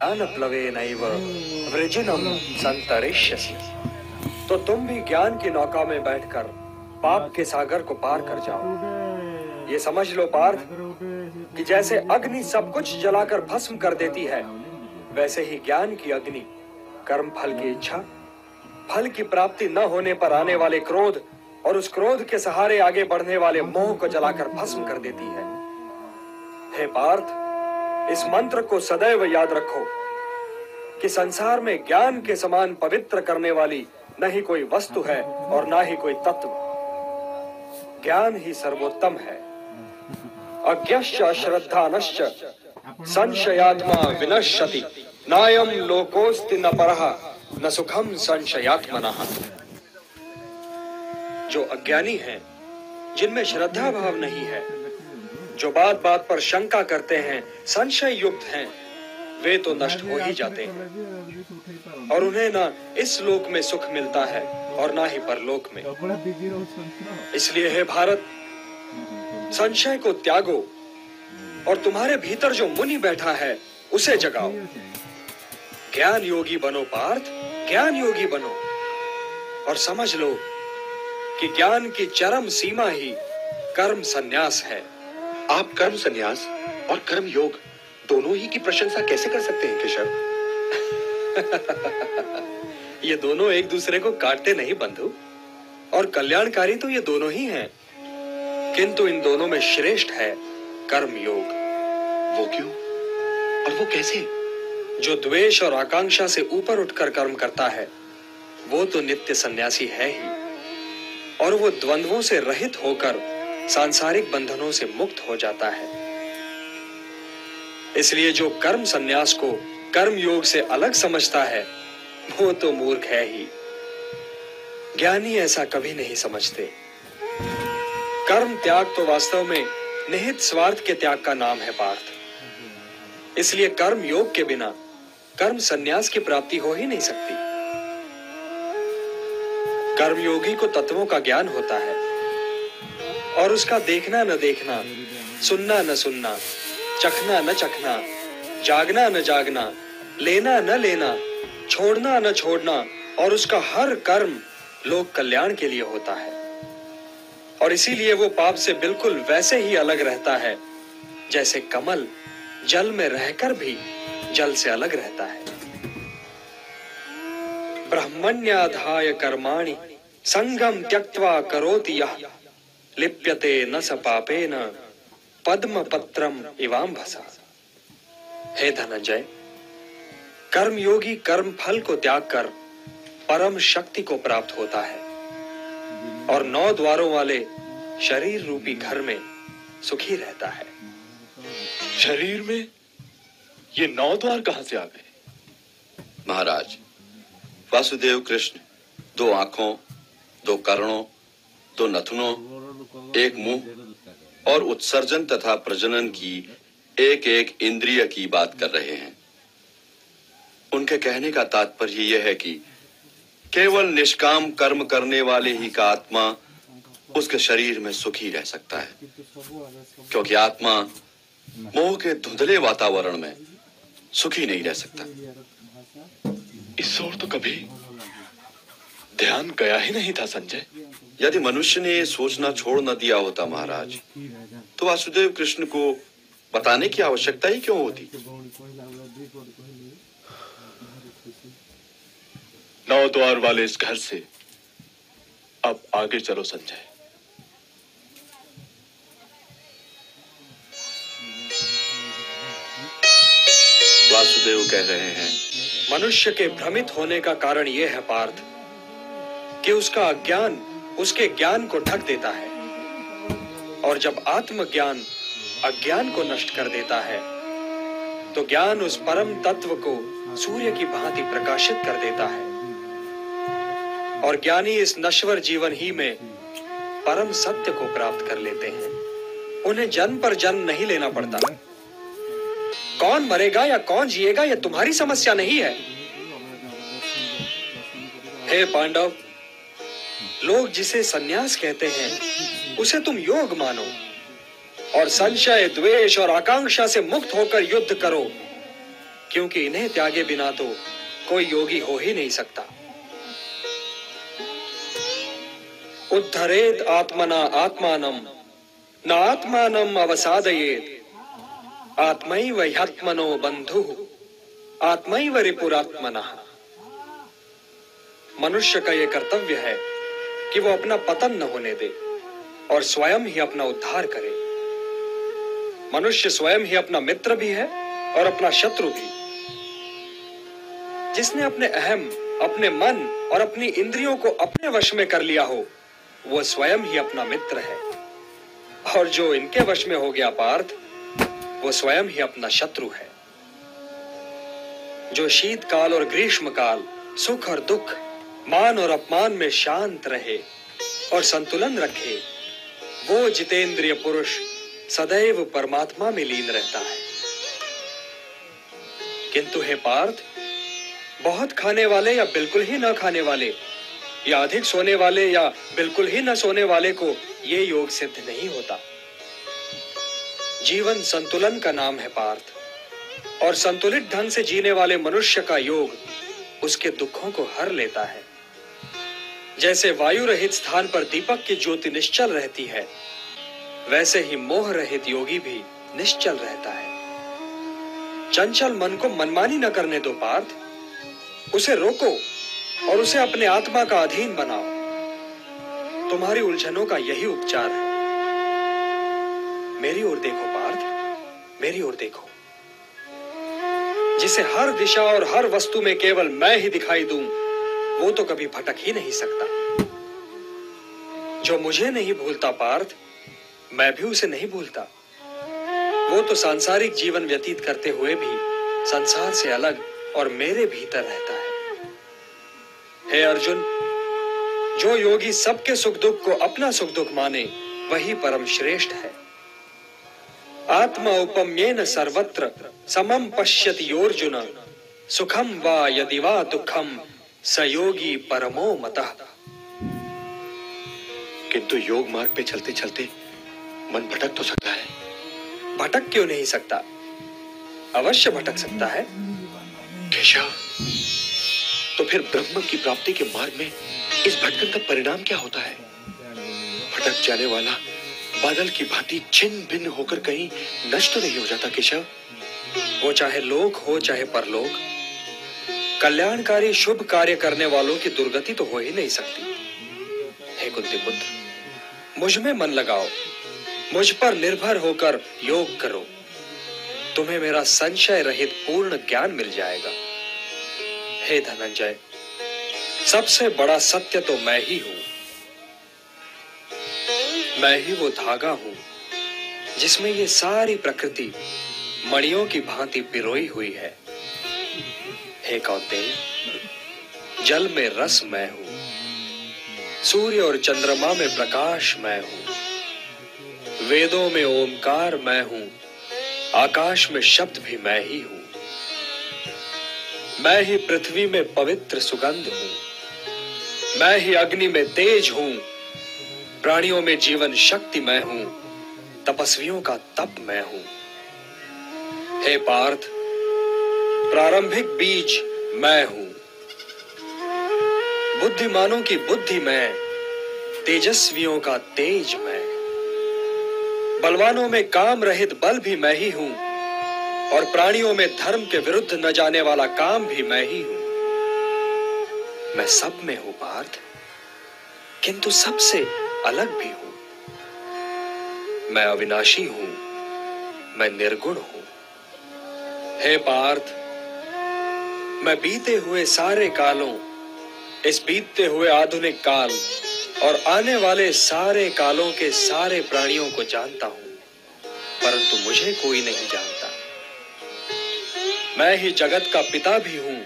ज्ञानप्लवेनैव वृजिनं संतरिष्यसि। तो तुम भी ज्ञान की नौका में बैठकर पाप के सागर को पार कर जाओ। ये समझ लो पार्थ कि जैसे अग्नि सब कुछ जलाकर भस्म कर देती है, वैसे ही ज्ञान की अग्नि कर्म फल की इच्छा, फल की प्राप्ति न होने पर आने वाले क्रोध और उस क्रोध के सहारे आगे बढ़ने वाले मोह को जलाकर भस्म कर देती है। हे पार्थ, इस मंत्र को सदैव याद रखो कि संसार में ज्ञान के समान पवित्र करने वाली न ही कोई वस्तु है और न ही कोई तत्व। ज्ञान ही सर्वोत्तम है। अज्ञश्च अश्रद्धानश्च संशयात्मा विनश्यति, नायं लोकोस्ति न परः न सुखम संशयात्मनः। जो अज्ञानी हैं, जिनमें श्रद्धा भाव नहीं है, जो बात बात पर शंका करते हैं, संशय युक्त हैं, वे तो नष्ट हो ही जाते हैं और उन्हें ना इस लोक में सुख मिलता है और ना ही परलोक में। इसलिए हे भारत, संशय को त्यागो और तुम्हारे भीतर जो मुनि बैठा है उसे जगाओ। ज्ञान योगी बनो पार्थ, ज्ञान योगी बनो और समझ लो कि ज्ञान की चरम सीमा ही कर्म संन्यास है। आप कर्म संन्यास और कर्म योग दोनों ही की प्रशंसा कैसे कर सकते हैं केशव? ये दोनों एक दूसरे को काटते नहीं बंधु, और कल्याणकारी तो ये दोनों ही हैं, किंतु इन दोनों में श्रेष्ठ है कर्म योग। वो क्यों और वो कैसे? जो द्वेष और आकांक्षा से ऊपर उठकर कर्म करता है वो तो नित्य सन्यासी है ही, और वो द्वंद्वों से रहित होकर सांसारिक बंधनों से मुक्त हो जाता है। इसलिए जो कर्म संन्यास को कर्म योग से अलग समझता है वो तो मूर्ख है ही। ज्ञानी ऐसा कभी नहीं समझते। कर्म त्याग तो वास्तव में निहित स्वार्थ के त्याग का नाम है पार्थ। इसलिए कर्म योग के बिना कर्म संन्यास की प्राप्ति हो ही नहीं सकती। कर्मयोगी को तत्वों का ज्ञान होता है और उसका देखना न देखना, सुनना न सुनना, चखना न चखना, जागना न जागना, लेना न लेना, छोड़ना न छोड़ना, और उसका हर कर्म लोक कल्याण के लिए होता है। और इसीलिए वो पाप से बिल्कुल वैसे ही अलग रहता है जैसे कमल जल में रहकर भी जल से अलग रहता है। ब्रह्मण्याधाय कर्माणि संगम त्यक्त्वा करोति यः, लिप्यते न स पापेन पद्म पत्रम इवाम्भसा। हे धनंजय, कर्मयोगी कर्म फल को त्याग कर परम शक्ति को प्राप्त होता है और 9 द्वारों वाले शरीर रूपी घर में सुखी रहता है। शरीर में ये 9 द्वार कहां से आ गए? महाराज, वासुदेव कृष्ण 2 आंखों, 2 कर्णों, 2 नथुनों, 1 मुंह और उत्सर्जन तथा प्रजनन की एक इंद्रिय की बात कर रहे हैं। उनके कहने का तात्पर्य यह है कि केवल निष्काम कर्म करने वाले ही का आत्मा उसके शरीर में सुखी रह सकता है, क्योंकि आत्मा मोह के धुंधले वातावरण में सुखी नहीं रह सकता। इस ओर तो कभी ध्यान गया ही नहीं था संजय। यदि मनुष्य ने सोचना छोड़ न दिया होता महाराज, तो वासुदेव कृष्ण को बताने की आवश्यकता ही क्यों होती? 9 द्वार वाले इस घर से अब आगे चलो संजय। वासुदेव कह रहे हैं, मनुष्य के भ्रमित होने का कारण यह है पार्थ कि उसका अज्ञान उसके ज्ञान को ढक देता है, और जब आत्मज्ञान अज्ञान को नष्ट कर देता है तो ज्ञान उस परम तत्व को सूर्य की भांति प्रकाशित कर देता है, और ज्ञानी इस नश्वर जीवन ही में परम सत्य को प्राप्त कर लेते हैं। उन्हें जन्म पर जन्म नहीं लेना पड़ता। कौन मरेगा या कौन जिएगा यह तुम्हारी समस्या नहीं है। हे पांडव, लोग जिसे सन्यास कहते हैं उसे तुम योग मानो और संशय, द्वेष और आकांक्षा से मुक्त होकर युद्ध करो, क्योंकि इन्हें त्यागे बिना तो कोई योगी हो ही नहीं सकता। उद्धरेत आत्मना आत्मानम न आत्मानम अवसादयेत आत्मैव ह्यात्मनो बंधुः आत्मैव रिपुरात्मनः। मनुष्य का यह कर्तव्य है कि वो अपना पतन न होने दे और स्वयं ही अपना उद्धार करे। मनुष्य स्वयं ही अपना मित्र भी है और अपना शत्रु भी। जिसने अपने अहम, अपने मन और अपनी इंद्रियों को अपने वश में कर लिया हो, वो स्वयं ही अपना मित्र है, और जो इनके वश में हो गया पार्थ, वो स्वयं ही अपना शत्रु है। जो शीतकाल और ग्रीष्म काल, सुख और दुख, मान और अपमान में शांत रहे और संतुलन रखे, वो जितेंद्रिय पुरुष सदैव परमात्मा में लीन रहता है। किंतु हे पार्थ, बहुत खाने वाले या बिल्कुल ही न खाने वाले, या अधिक सोने वाले या बिल्कुल ही न सोने वाले को ये योग सिद्ध नहीं होता। जीवन संतुलन का नाम है पार्थ, और संतुलित ढंग से जीने वाले मनुष्य का योग उसके दुखों को हर लेता है। जैसे वायु रहित स्थान पर दीपक की ज्योति निश्चल रहती है, वैसे ही मोह रहित योगी भी निश्चल रहता है। चंचल मन को मनमानी न करने दो पार्थ, उसे रोको और उसे अपने आत्मा का अधीन बनाओ। तुम्हारी उलझनों का यही उपचार है। मेरी ओर देखो पार्थ, मेरी ओर देखो। जिसे हर दिशा और हर वस्तु में केवल मैं ही दिखाई दूं, वो तो कभी भटक ही नहीं सकता। जो मुझे नहीं भूलता पार्थ, मैं भी उसे नहीं भूलता। वो तो सांसारिक जीवन व्यतीत करते हुए भी संसार से अलग और मेरे भीतर रहता है। हे अर्जुन, जो योगी सबके सुख दुख को अपना सुख दुख माने, वही परम श्रेष्ठ है। आत्मा उपम्येन सर्वत्र समम पश्यति योर्जुन सुखम वा यदि वा दुखम स योगी परमो मतः। किंतु योग मार्ग पे चलते चलते मन भटक तो सकता है। भटक क्यों नहीं सकता? अवश्य भटक सकता है। केशव, तो फिर ब्रह्म की प्राप्ति के मार्ग में इस भटकन का परिणाम क्या होता है? भटक जाने वाला बादल की भांति छिन्न भिन्न होकर कहीं नष्ट तो नहीं हो जाता केशव? वो चाहे लोक हो चाहे परलोक, कल्याणकारी शुभ कार्य करने वालों की दुर्गति तो हो ही नहीं सकती। हे कुंती पुत्र, मुझ में मन लगाओ, मुझ पर निर्भर होकर योग करो। तुम्हें मेरा संशय रहित पूर्ण ज्ञान मिल जाएगा। हे धनंजय, सबसे बड़ा सत्य तो मैं ही हूं। मैं ही वो धागा हूं जिसमें ये सारी प्रकृति मणियों की भांति पिरोई हुई है। हे कौंतेय, जल में रस मैं हूं, सूर्य और चंद्रमा में प्रकाश मैं हूं, वेदों में ओमकार मैं हूं, आकाश में शब्द भी मैं ही हूं। मैं ही पृथ्वी में पवित्र सुगंध हूं, मैं ही अग्नि में तेज हूं, प्राणियों में जीवन शक्ति मैं हूं, तपस्वियों का तप मैं हूं। हे पार्थ, प्रारंभिक बीज मैं हूं, बुद्धिमानों की बुद्धि मैं, तेजस्वियों का तेज मैं, बलवानों में काम रहित बल भी मैं ही हूं, और प्राणियों में धर्म के विरुद्ध न जाने वाला काम भी मैं ही हूं। मैं सब में हूं पार्थ, किंतु सबसे अलग भी हूं। मैं अविनाशी हूं, मैं निर्गुण हूं। हे पार्थ, मैं बीते हुए सारे कालों, इस बीतते हुए आधुनिक काल और आने वाले सारे कालों के सारे प्राणियों को जानता हूं, परंतु मुझे कोई नहीं जानता। मैं ही जगत का पिता भी हूं,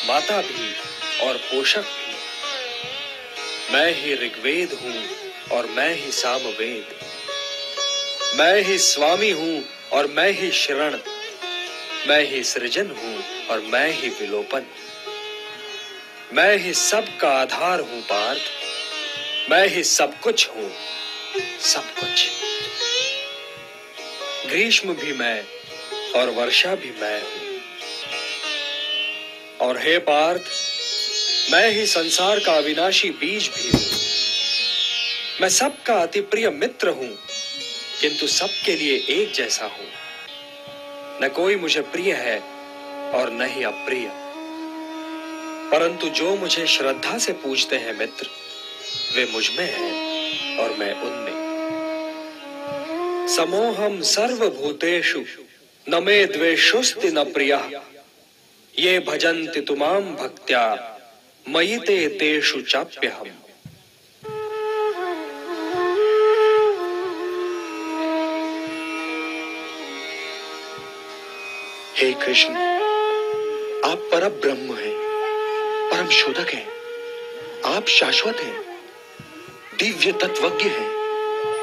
माता भी और पोषक भी। मैं ही ऋग्वेद हूं और मैं ही सामवेद। मैं ही स्वामी हूं और मैं ही शरण। मैं ही सृजन हूं और मैं ही विलोपन। मैं ही सब का आधार हूं पार्थ। मैं ही सब कुछ हूं, सब कुछ। ग्रीष्म भी मैं और वर्षा भी मैं हूं। और हे पार्थ, मैं ही संसार का अविनाशी बीज भी हूं। मैं सबका अति प्रिय मित्र हूं, किंतु सबके लिए एक जैसा हूं। न कोई मुझे प्रिय है और न ही अप्रिय, परंतु जो मुझे श्रद्धा से पूजते हैं मित्र, वे मुझ में हैं और मैं उनमें। समोहम सर्वभूतेषु न मे द्वेषोस्ति न प्रियः, ये भजन्ति तुमाम भक्त्या मयि ते तेषु चाप्यहम्। हे कृष्ण, आप परम ब्रह्म हैं, परम शोधक हैं, आप शाश्वत हैं, दिव्य तत्वज्ञ हैं,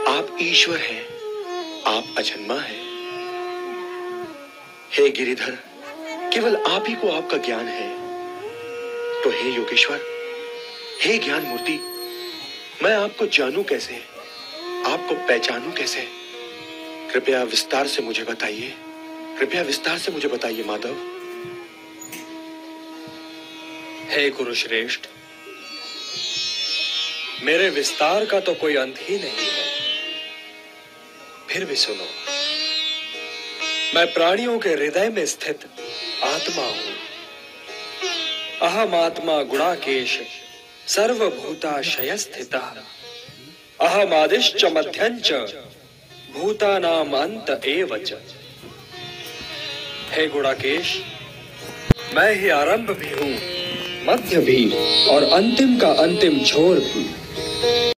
आप ईश्वर हैं, आप अजन्मा हैं। हे गिरिधर, केवल आप ही को आपका ज्ञान है। तो हे योगेश्वर, हे ज्ञान मूर्ति, मैं आपको जानूं कैसे, आपको पहचानूं कैसे? कृपया विस्तार से मुझे बताइए, कृपया विस्तार से मुझे बताइए माधव। हे कुरुश्रेष्ठ, मेरे विस्तार का तो कोई अंत ही नहीं है। फिर भी सुनो, मैं प्राणियों के हृदय में स्थित आत्मा हूं। अहम आत्मा गुणाकेश सर्वभूताशय स्थितः, अहम आदिश्च मध्यञ्च भूतानाम अंत एव च। हे गुणाकेश, मैं ही आरंभ भी हूं, मध्य भी और अंतिम का अंतिम छोर भी।